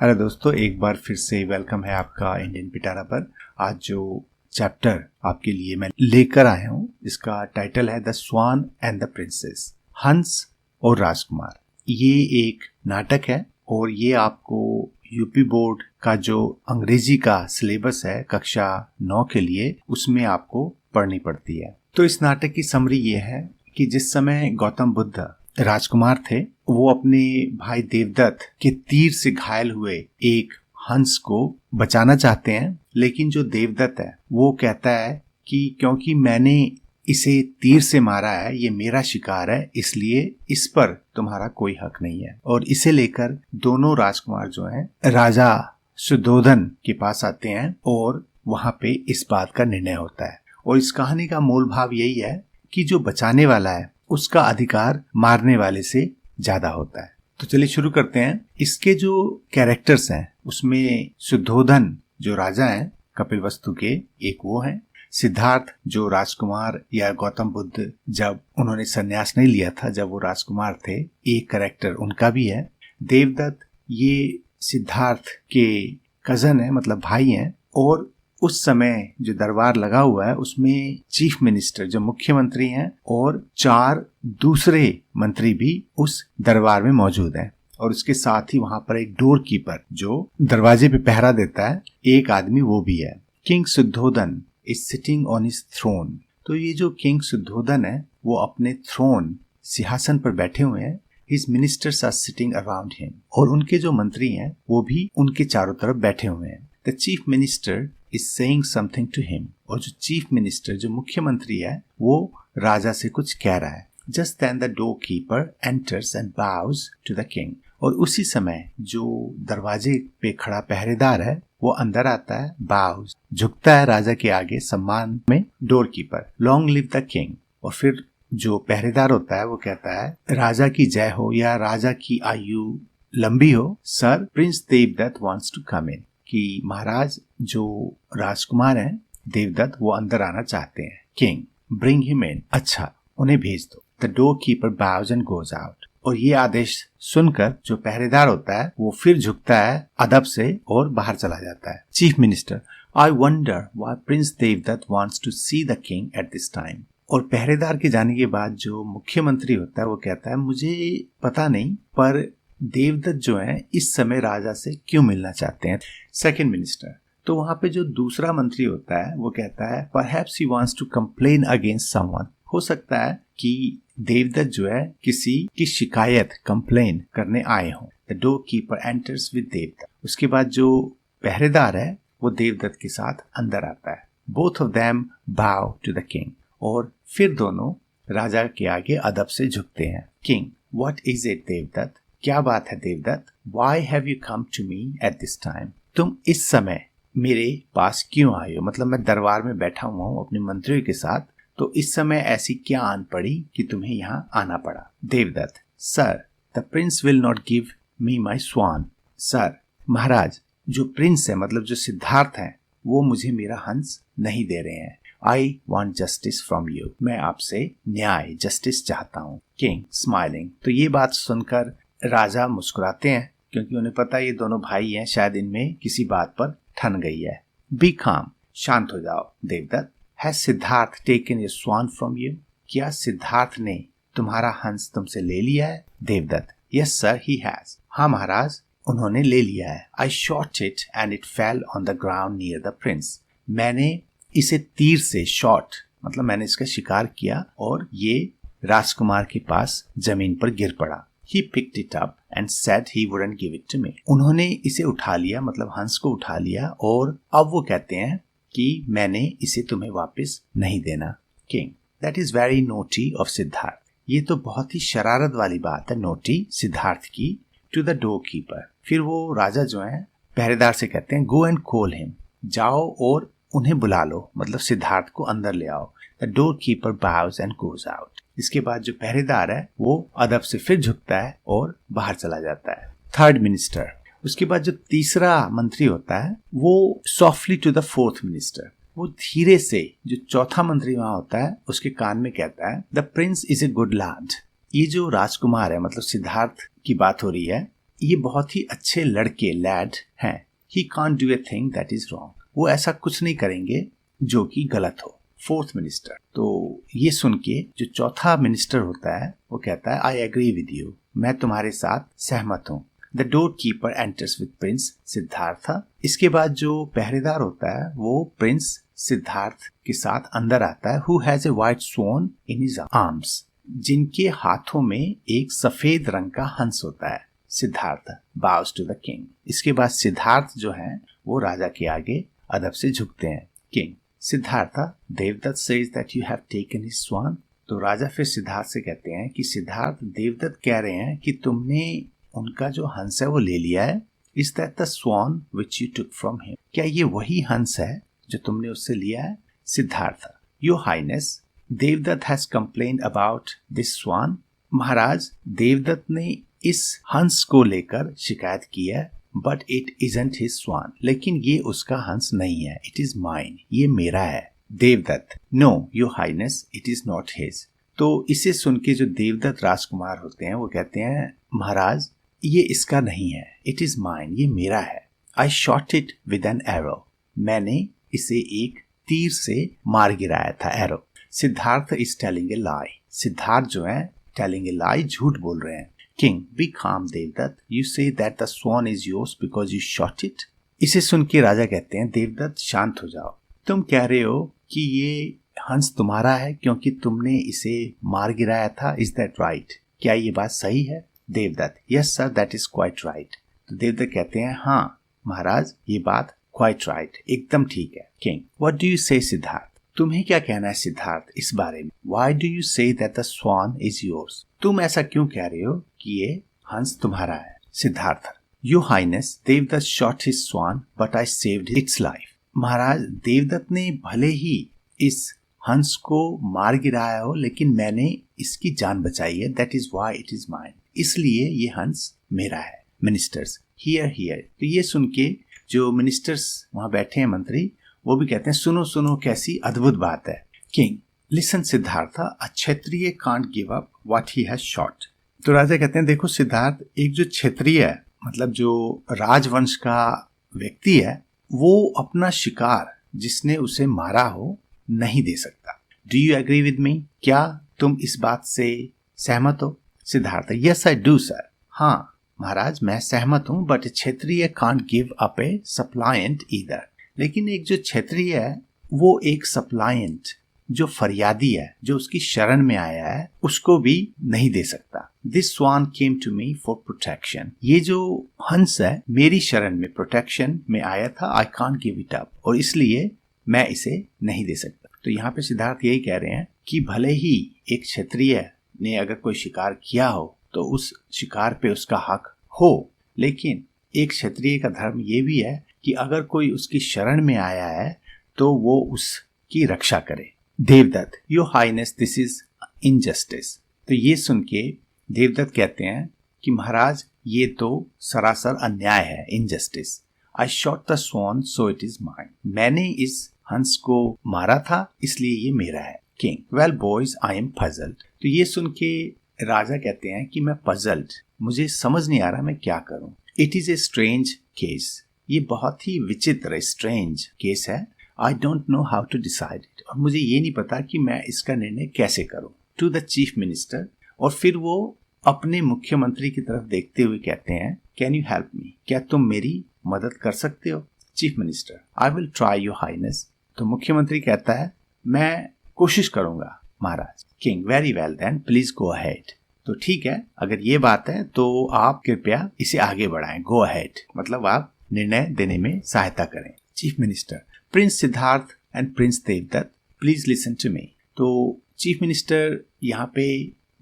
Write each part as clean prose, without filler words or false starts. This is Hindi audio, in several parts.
अरे दोस्तों, एक बार फिर से वेलकम है आपका इंडियन पिटारा पर। आज जो चैप्टर आपके लिए मैं लेकर आया हूँ, इसका टाइटल है the swan and the princess, हंस और राजकुमार। ये एक नाटक है और ये आपको यूपी बोर्ड का जो अंग्रेजी का सिलेबस है कक्षा 9 के लिए, उसमें आपको पढ़नी पड़ती है। तो इस नाटक की समरी ये है कि जिस समय गौतम बुद्ध राजकुमार थे, वो अपने भाई देवदत्त के तीर से घायल हुए एक हंस को बचाना चाहते हैं। लेकिन जो देवदत्त है वो कहता है कि क्योंकि मैंने इसे तीर से मारा है, ये मेरा शिकार है, इसलिए इस पर तुम्हारा कोई हक नहीं है। और इसे लेकर दोनों राजकुमार जो हैं राजा सुद्धोधन के पास आते हैं और वहां पे इस बात का निर्णय होता है। और इस कहानी का मूल भाव यही है कि जो बचाने वाला है उसका अधिकार मारने वाले से ज्यादा होता है। तो चलिए शुरू करते हैं। इसके जो कैरेक्टर्स हैं उसमें सुद्धोधन जो राजा हैं कपिलवस्तु के, एक वो हैं। सिद्धार्थ जो राजकुमार या गौतम बुद्ध जब उन्होंने संन्यास नहीं लिया था, जब वो राजकुमार थे, एक कैरेक्टर उनका भी है। देवदत्त ये सिद्धार्थ के कजन है, मतलब भाई हैं। और उस समय जो दरबार लगा हुआ है उसमें चीफ मिनिस्टर जो मुख्यमंत्री हैं और 4 दूसरे मंत्री भी उस दरबार में मौजूद हैं। और उसके साथ ही वहां पर एक डोर कीपर जो दरवाजे पे पहरा देता है, एक आदमी वो भी है। King Suddhodana is sitting on his throne. तो ये जो किंग सुद्धोधन है वो अपने थ्रोन सिंहासन पर बैठे हुए हैं। His ministers are sitting around him. और उनके जो मंत्री हैं वो भी उनके चारों तरफ बैठे हुए हैं। The chief minister is saying something to him। और जो चीफ मिनिस्टर जो मुख्यमंत्री है वो राजा से कुछ कह रहा है। Just then the doorkeeper enters and bows to the king। और उसी समय जो दरवाजे पे खड़ा पहरेदार है वो अंदर आता है, bows झुकता है राजा के आगे सम्मान में। डोरकीपर long live the king। और फिर जो पहरेदार होता है वो कहता है राजा की जय हो या राजा की आयु लंबी हो। Sir, prince Devdutt wants to come in। कि महाराज जो राजकुमार हैं देवदत्त वो अंदर आना चाहते हैं। King bring him in. अच्छा, उन्हें भेज दो। The door keeper boughs and goes out. और ये आदेश सुनकर जो पहरेदार होता है वो फिर झुकता है अदब से और बाहर चला जाता है। Chief minister I wonder why prince Devdutt wants to see the king at this time. और पहरेदार के जाने के बाद जो मुख्यमंत्री होता है वो कहता है मुझे पता नहीं, पर देवदत्त जो है इस समय राजा से क्यों मिलना चाहते हैं। सेकंड मिनिस्टर, तो वहां पे जो दूसरा मंत्री होता है वो कहता है perhaps he wants to complain against someone. हो सकता है कि देवदत्त जो है किसी की शिकायत कंप्लेन करने आए हों। The door keeper enters with Devdutt. उसके बाद जो पहरेदार है वो देवदत्त के साथ अंदर आता है। बोथ ऑफ देम बाउ टू द किंग। और फिर दोनों राजा के आगे अदब से झुकते हैं। King what is it Devdutt. क्या बात है Devdutt. Why have you come to me at this time? तुम इस समय मेरे पास क्यों आए हो। मतलब मैं दरबार में बैठा हुआ हूँ अपने मंत्रियों के साथ, तो इस समय ऐसी क्या आन पड़ी कि तुम्हें यहाँ आना पड़ा। Devadatta sir, the prince will not give me my swan. Sir, महाराज जो प्रिंस है मतलब जो सिद्धार्थ है वो मुझे मेरा हंस नहीं दे रहे हैं। I want justice from you. मैं आपसे न्याय जस्टिस चाहता हूँ। King smiling. तो ये बात सुनकर राजा मुस्कुराते हैं क्योंकि उन्हें पता है ये दोनों भाई हैं, शायद इनमें किसी बात पर ठन गई है। बी काम, शांत हो जाओ। Devdutt has Siddhartha taken your swan from you. क्या सिद्धार्थ ने तुम्हारा हंस तुमसे ले लिया है। Devdutt yes sir he has. हाँ महाराज, उन्होंने ले लिया है। I shot it and it fell on the ground near the prince. मैंने इसे तीर से, शॉट मतलब मैंने इसका शिकार किया और ये राजकुमार के पास जमीन पर गिर पड़ा। He picked it up and said he wouldn't give it to me। उन्होंने इसे उठा लिया, मतलब हंस को उठा लिया, और अब वो कहते हैं कि मैंने इसे तुम्हें वापस नहीं देना। King, that is very naughty of Siddharth. ये तो बहुत ही शरारत वाली बात है, नोटी सिद्धार्थ की। To the doorkeeper। फिर वो राजा जो है पहरेदार से कहते हैं go and call him। जाओ और उन्हें बुला लो, मतलब सिद्धार्थ को अंदर ले आओ। The doorkeeper bows and goes out। इसके बाद जो पहरेदार है वो अदब से फिर झुकता है और बाहर चला जाता है। Third minister. उसके बाद जो तीसरा मंत्री होता है वो softly to the fourth minister, वो धीरे से जो चौथा मंत्री वहां होता है उसके कान में कहता है the prince is a good lad. ये जो राजकुमार है मतलब सिद्धार्थ की बात हो रही है, ये बहुत ही अच्छे लड़के लैड हैं। He can't do a thing that is wrong, वो ऐसा कुछ नहीं करेंगे जो कि गलत हो। फोर्थ मिनिस्टर, तो ये सुन के जो चौथा मिनिस्टर होता है वो कहता है आई एग्री विद यू, मैं तुम्हारे साथ सहमत हूँ। The door keeper enters with Prince Siddharth. इसके बाद जो पहरेदार होता है वो प्रिंस सिद्धार्थ के साथ अंदर आता है। Who has a white sworn in his arms, जिनके हाथों में एक सफेद रंग का हंस होता है। Siddhartha bows to the king. इसके बाद सिद्धार्थ जो है वो राजा के आगे अदब से झुकते हैं। King Siddhartha Devadatta says that you have taken his swan. तो राजा फिर सिद्धार्थ से कहते हैं कि सिद्धार्थ देवदत्त कह रहे हैं कि तुमने उनका जो हंस है वो ले लिया है। Is that the swan which you took from him, क्या ये वही हंस है जो तुमने उससे लिया है। Siddhartha your highness Devadatta has complain about this swan. महाराज देवदत्त ने इस हंस को लेकर शिकायत की है, but it isn't his swan, लेकिन ये उसका हंस नहीं है। इट इज माइन, ये मेरा है। Devdutt no your highness it is not his. तो इसे सुन के जो देवदत्त राजकुमार होते हैं वो कहते हैं महाराज ये इसका नहीं है, इट इज माइन, ये मेरा है। I shot it with an arrow, मैंने इसे एक तीर से मार गिराया था। Arrow. Siddhartha is telling a lie, Siddhartha जो है टेलिंग ए लाई, झूठ बोल रहे हैं। King, be calm Devdutt, you say that the swan is yours because you shot it। इसे सुन के राजा कहते हैं देवदत्त शांत हो जाओ, तुम कह रहे हो कि ये हंस तुम्हारा है क्योंकि तुमने इसे मार गिराया था। इज दैट राइट, क्या ये बात सही है। Devdutt yes sir that is quite right. तो देवदत्त कहते हैं हाँ महाराज ये बात क्वाइट राइट, एकदम ठीक है। किंग व्हाट डू यू से सिद्धार्थ, तुम्हें क्या कहना है सिद्धार्थ इस बारे में। Why do you say that the swan is yours, तुम ऐसा क्यों कह रहे हो कि ये हंस तुम्हारा है। Siddhartha your highness Devadatta shot his swan but I saved its life. महाराज देवदत्त ने भले ही इस हंस को मार गिराया हो लेकिन मैंने इसकी जान बचाई है। That is why it is mine, इसलिए ये हंस मेरा है। मिनिस्टर्स हियर हियर, तो ये सुन के जो मिनिस्टर्स वहां बैठे हैं मंत्री, वो भी कहते हैं सुनो सुनो कैसी अद्भुत बात है। King listen Siddharth, a Kshatriya can't give up what he has shot. तो राजा कहते हैं देखो सिद्धार्थ, एक जो क्षत्रिय है मतलब जो राजवंश का व्यक्ति है वो अपना शिकार जिसने उसे मारा हो नहीं दे सकता। Do you agree with me, क्या तुम इस बात से सहमत हो। Siddhartha yes I do sir, हाँ महाराज मैं सहमत हूँ। But Kshatriya can't give up a suppliant either, लेकिन एक जो क्षत्रिय है वो एक सप्लायंट जो फरियादी है, जो उसकी शरण में आया है, उसको भी नहीं दे सकता। This swan came to me for protection, ये जो हंस है मेरी शरण में प्रोटेक्शन में आया था। I can't give it up, और इसलिए मैं इसे नहीं दे सकता। तो यहाँ पे सिद्धार्थ यही कह रहे हैं कि भले ही एक क्षत्रिय ने अगर कोई शिकार किया हो तो उस शिकार पे उसका हक हो, लेकिन एक क्षत्रिय का धर्म ये भी है कि अगर कोई उसकी शरण में आया है तो वो उसकी रक्षा करे। Devdutt your highness this is injustice. तो ये सुन के देवदत्त कहते हैं कि महाराज ये तो सरासर अन्याय है, injustice. I shot the sworn so it is mine, मैंने इस हंस को मारा था इसलिए ये मेरा है। King well boys I am puzzled. तो ये सुन के राजा कहते हैं कि मैं पजल्ड, मुझे समझ नहीं आ रहा मैं क्या करूं। It is a strange case, ये बहुत ही विचित्र स्ट्रेंज केस है। I don't know how to decide it, और मुझे ये नहीं पता कि मैं इसका निर्णय कैसे करूं। टू द चीफ मिनिस्टर, और फिर वो अपने मुख्यमंत्री की तरफ देखते हुए कहते हैं कैन यू हेल्प मी, क्या तुम मेरी मदद कर सकते हो। Chief minister I will try your highness. तो मुख्यमंत्री कहता है मैं कोशिश करूंगा महाराज। King very well then please go ahead. तो ठीक है, अगर ये बात है तो आप कृपया इसे आगे बढ़ाएं। गो अहेड मतलब आप निर्णय देने में सहायता करें। Chief minister prince Siddhartha and prince Devdutt please listen to me. तो चीफ मिनिस्टर यहाँ पे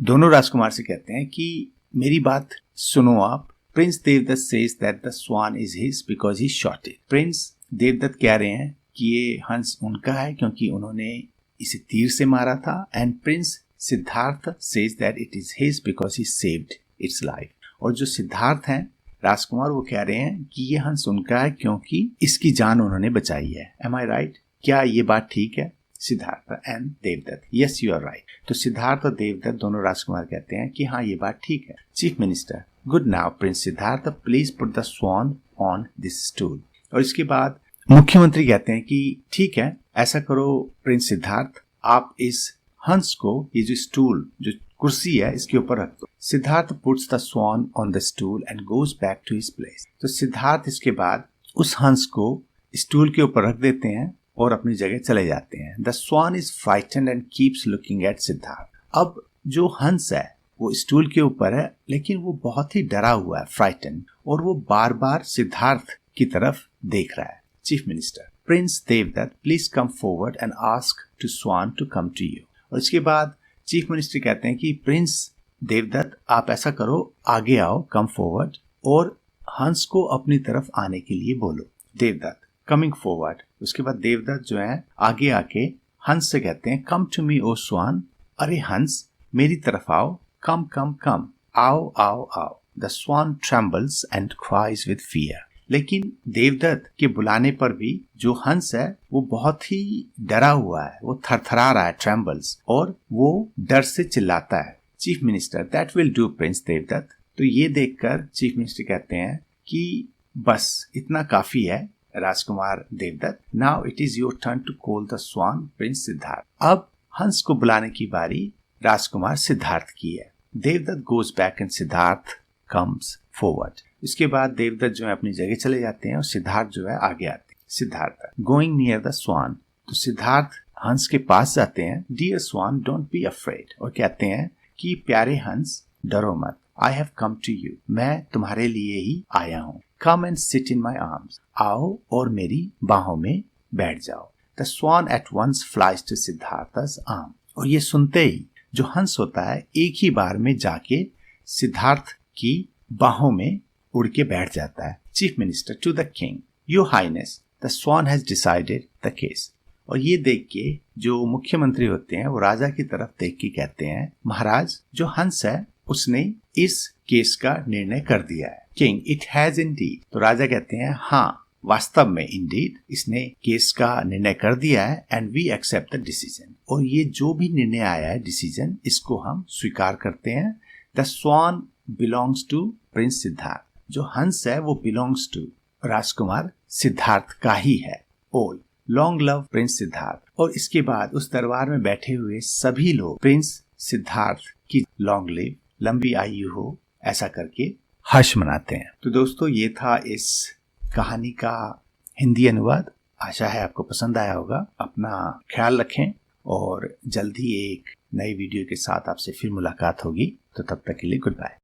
दोनों राजकुमार से कहते हैं कि मेरी बात सुनो आप। Prince Devdutt says that the swan is his because he shot it. Prince Devdutt कह रहे हैं कि ये हंस उनका है क्योंकि उन्होंने इसे तीर से मारा था। And Prince Siddharth says that it is his because he saved its life. और जो सिद्धार्थ हैं राजकुमार वो कह रहे हैं कि ये हंस उनका है क्योंकि इसकी जान उन्होंने बचाई है। एम आई राइट, क्या ये बात ठीक है। Siddhartha and Devdutt yes you are right. तो सिद्धार्थ और देवदत्त दोनों राजकुमार कहते हैं कि हाँ ये बात ठीक है। Chief minister good now prince Siddhartha, please put the swan on this stool. और इसके बाद मुख्यमंत्री कहते हैं कि ठीक है, ऐसा करो प्रिंस सिद्धार्थ, आप इस हंस को, ये जो स्टूल, जो कुर्सी है, इसके ऊपर रख दो। Siddhartha puts the swan on the stool and goes back to his place. तो सिद्धार्थ इसके बाद उस हंस को स्टूल के ऊपर रख देते हैं और अपनी जगह चले जाते हैं। The swan is frightened and keeps looking at Siddhartha. अब जो हंस है वो स्टूल के ऊपर है, लेकिन वो बहुत ही डरा हुआ है, फ्राइटेंड, और वो बार बार सिद्धार्थ की तरफ देख रहा है। Chief minister, prince Devdutt please come forward and ask to swan to come to you. और इसके बाद चीफ मिनिस्टर कहते हैं कि प्रिंस देवदत्त, आप ऐसा करो, आगे आओ, कम फॉरवर्ड, और हंस को अपनी तरफ आने के लिए बोलो। Devdutt coming forward. उसके बाद देवदत्त जो है आगे आके हंस से कहते हैं, कम टू मी ओ स्वान, अरे हंस मेरी तरफ आओ, कम कम कम, आओ आओ आओ। The swan trembles and cries with fear. लेकिन देवदत्त के बुलाने पर भी जो हंस है वो बहुत ही डरा हुआ है, वो थरथरा रहा है, ट्रेम्बल्स, और वो डर से चिल्लाता है। Chief minister, that will do prince Devdutt. तो ये देखकर चीफ मिनिस्टर कहते हैं कि बस इतना काफी है राजकुमार Devadatta, now it is your turn to call the swan prince Siddhartha. अब हंस को बुलाने की बारी राजकुमार सिद्धार्थ की है। Devdutt goes back and Siddhartha comes forward. इसके बाद देवदत्त जो है अपनी जगह चले जाते हैं और सिद्धार्थ जो है आगे आते हैं। Siddhartha going near the swan. तो सिद्धार्थ हंस के पास जाते हैं। Dear swan don't be afraid, और कहते हैं कि प्यारे हंस डरो मत, I have come to you, मैं तुम्हारे लिए ही आया हूँ। Come and sit in my arms, आओ और मेरी बाहों में बैठ जाओ। The swan at once flies to Siddhartha's arm. और ये सुनते ही जो हंस होता है एक ही बार में जाके सिद्धार्थ की बाहों में उड़ के बैठ जाता है। Chief minister to the king, your highness the swan has decided the case. और ये देख के जो मुख्यमंत्री होते हैं वो राजा की तरफ देख के कहते हैं, महाराज जो हंस है उसने इस केस का निर्णय कर दिया है। King, it has Indeed. तो राजा कहते हैं, हाँ वास्तव में इंडीड इसने केस का निर्णय कर दिया है, and we accept the decision. और ये जो भी निर्णय आया है, डिसीजन, इसको हम स्वीकार करते हैं। The swan belongs to prince Siddhartha. जो हंस है वो बिलोंग्स टू राजकुमार सिद्धार्थ का ही है। All long love Prince Siddharth. और इसके बाद उस दरबार में बैठे हुए सभी लोग प्रिंस सिद्धार्थ की लॉन्ग लिव, लंबी आयु हो, ऐसा करके हर्ष मनाते हैं। तो दोस्तों ये था इस कहानी का हिंदी अनुवाद। आशा है आपको पसंद आया होगा। अपना ख्याल रखें और जल्दी एक नई वीडियो के साथ आपसे फिर मुलाकात होगी। तो तब तक के लिए गुड बाय।